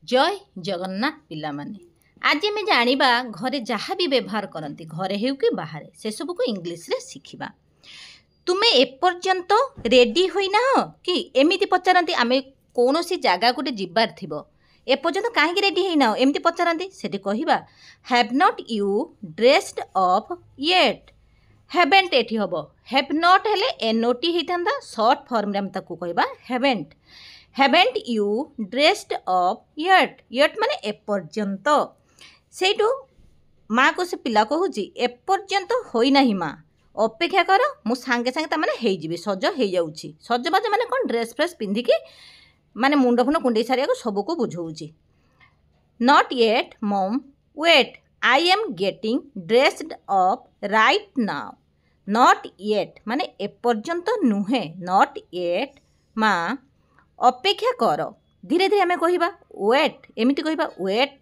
जय जगन्नाथ पिला माने आज आम जाना घरे जहाँ भी व्यवहार करती घरे हो कि बाहर से सब को इंग्लीश रे शिखा। तुम्हें एपर्यंत रेडी होना हो कि एमती पचारती आम कौन सी जगह गोटे जीवार थी एपर्यंत कहीं रेडी होना एमती पचारती से कहवा have not you dressed up yet. Haven't eighty हम हैव नॉट हेले एनओटी होता सर्ट फॉर्म रे कहवा haven't. Haven't you dressed up yet. Yet माने एपर्यंत सेठू माँ को से पिला कहूँ एपर्यंत होना माँ अपेक्षा कर मु सांगे सांगे ताने सज हो जाऊँगी। सजबाज माने कौन ड्रेस फ्रेस पिंधिकी माने मुंड फुंड कुंडे सारिया सब को बुझाऊँगी। Not yet mom wait I am getting dressed up right now. Not yet माने एपर्यंत नुहे नॉट येट माँ अपेक्षा कर धीरे धीरे आम कहवा वेट एमती कहवा wait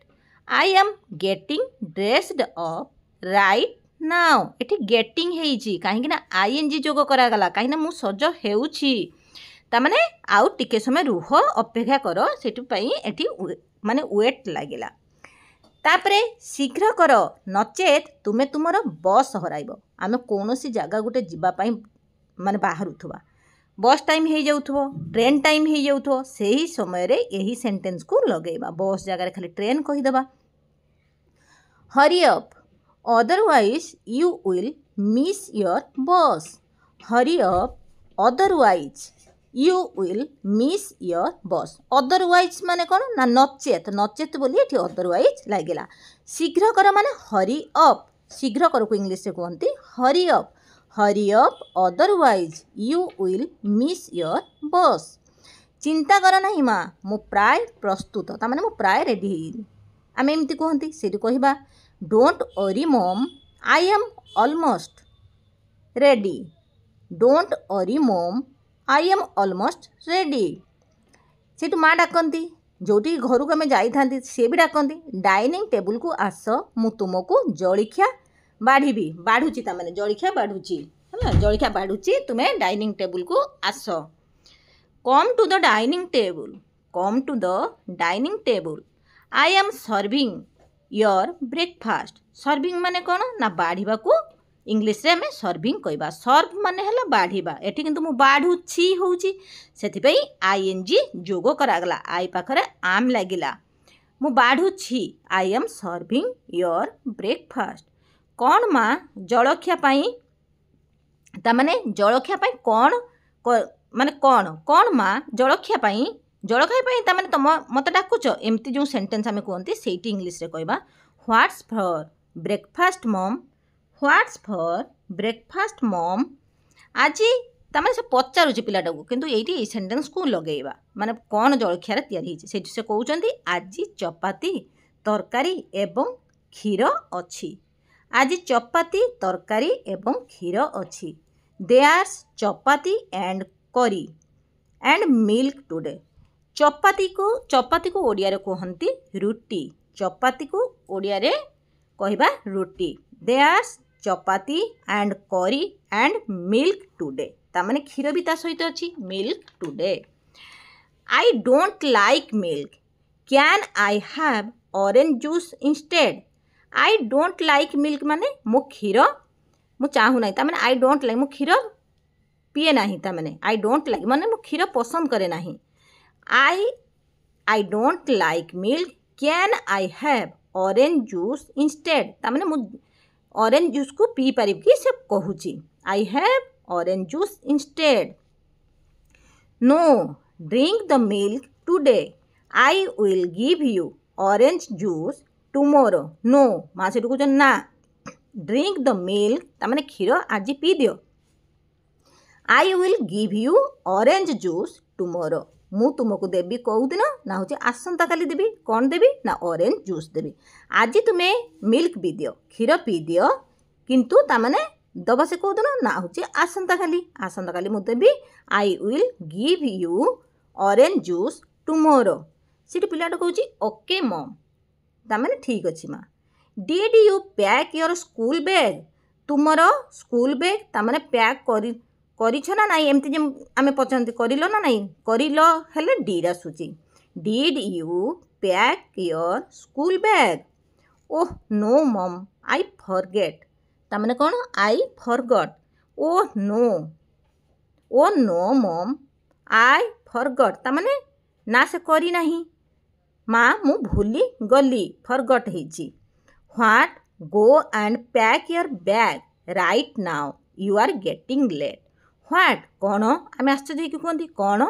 I am getting dressed up right now. एटी गेटिंग है कहीं आईएनजी जोग करागला कहीं मु सज हेउछि तामाने आउ टिके समय रुह अपेक्षा कर से माने वेट लगिला। तापरे शीघ्र कर नचेत तुमे तुमर बस हराइब। आम कौन सी जगह गोटे जीवाई माने बाहरुवा बस टाइम हो जाउथबो ट्रेन टाइम हो जाउथबो से ही समय रे यही सेंटेंस को लगेबा। बस जगह खाली ट्रेन कहीदेबा। Hurry up otherwise you will miss your bus. Hurry up otherwise you will miss your bus. Otherwise माने कौन ना नचेत नचेत बोली ये अदरवाइज लगिला। शीघ्र कर माने हरी अप शीघ्र कर को इंग्लिश से कहती hurry up. Hari up otherwise you will miss your बस। चिंता कर ना माँ मु प्राय प्रस्तुत ताने मु प्राय रेडी आम एमती कहती से कहवा डोंट वरी मम I am almost ready. Don't worry मम आई एम ऑलमोस्ट रेडी। से माँ डाकती जोटी घर को आम जाई सी भी डाकती डाइनिंग टेबुल को आस मु तुमको जलिखिया बाढ़ी बाढ़ुची ताने जलिखिया बाढ़ुची है जलिखिया बाढ़ुची तुम्हें डाइनिंग टेबुल को आस। Come to the dining table come to the dining table I am serving your breakfast. Serving माने कौन ना बाढ़ा को इंग्लिश रे हमें सर्विंग कहवा। सर्व माने हला बाढ़ा एठी किंतु मु बाढ़ुची होउची सेथिपई आईएनजी जोग करागला आई पाखरे आम लागिला मु बाढ़ुची I am serving your breakfast. कौन माँ जलखिया पाई तामाने जलखिया पाई कौन माने कौन कौन माँ जलखिया पाई तामाने तुम मत डाकुच एमती जो सेंटेंस आम कहते सेठी इंग्लिश रे कहवा व्हाट्स फॉर ब्रेकफास्ट मम। व्हाट्स फॉर ब्रेकफास्ट मम। आज तामाने से पचारुची पिलाटा को किंतु एठी सेंटेंस को लगेवा माने कौन जलखिया तैयारी होइछि सेठी से कहउचंदी आज चपाती तरकारी एवं क्षीर अछि। आज चपाती तरकारी एवं क्षीर अछि। देयर्स चपाती एंड करी एंड मिल्क टुडे। चपाती को ओडिया रे कहंती रुटी। चपाती को ओडिया रे कहबा रुटी। देयर्स चपाती एंड करी एंड मिल्क टुडे तामाने क्षीर भी ता सहित अछि milk today. I don't like milk can I have orange juice instead. I don't like milk माने मो क्षीर मु चाहू ना तामाने आई डोंट लाइक मु क्षीर पिए नाही तामाने आई डोंट लाइक माने मु क्षीर पसंद करे नाही। I don't like milk can I have orange juice instead तामाने मु ऑरेंज जूस को पी पारिब कि से कहूची I have orange juice instead. No drink the milk today I will give you orange juice tomorrow. No माँ से कहते ना ड्रिंक द मिल्क तामाने क्षीर आज पी दियो। I will give you orange juice tomorrow मु तुमको देवी कौ दिन ना हूँ आसंता काली देवी कौन देवी ना ऑरेंज जूस देवी। आज तुम्हें मिल्क पी दियो क्षीर पी दियो किंतु तामाने दबा से कौ दिन ना हूँ आसंता काली मु देवी। I will give you orange juice tomorrow. सीट पिलाटा कहूँ ओके मम तामाने ठीक अच्छी माँ। Did you pack your school bag तुमर स्कूल बैग तामाने पैक करिछ ना नाई एमती जे आमे पचारती करिलो ना नाई करिलो हेले डीड आसुची। Did you pack your school bag? Oh no mom, I forget. तामने कौन I forgot. Oh no mom, I forgot. तामने ना से करी नहीं माँ मु भूली गली forgot ହେଇଛି. What? Go and pack your bag right now. You are getting late. What? कौन आम आश्चर्य ହେଇକି କୁହନ୍ତି कौन?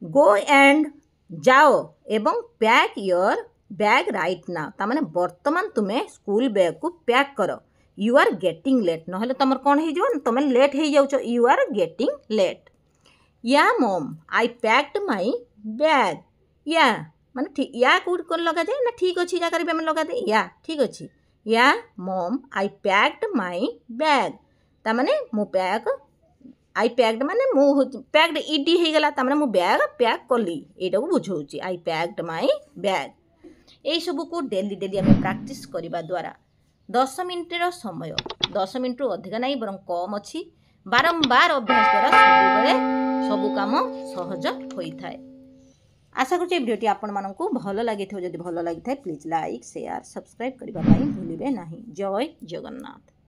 Go and जाओ एवं pack your bag right now तामाने वर्तमान तुम्हें स्कूल बैग को पैक कर. यू आर गेटिंग लेट नहले तुम कौन हो तुम लेट हो जाऊच. You are getting late. Yeah mum I packed my bag. या माने ठीक या कौट लगा जाए ना ठीक अच्छी जगह भी लगा दे या ठीक अच्छी. या mum I packed my bag तामाने मु पैक आई पैक्ड माने मु पैक्ड इडी हो गला तामाने मु बैग पैक कली एटा को बुझाऊँगी. आई पैक्ड माई बैग. यही सब को डेली डेली आम प्रैक्टिस करने द्वारा 10 मिनिटर समय 10 मिनिट अधिक नहीं बर कम अच्छी बारंबार अभ्यास द्वारा सब काम सहज होता है. आशा करुँचे भिडियोटी आपण मानक भल लगी जदि भल लगी प्लीज लाइक शेयर सब्सक्राइब करने भूलिए ना. जय जगन्नाथ.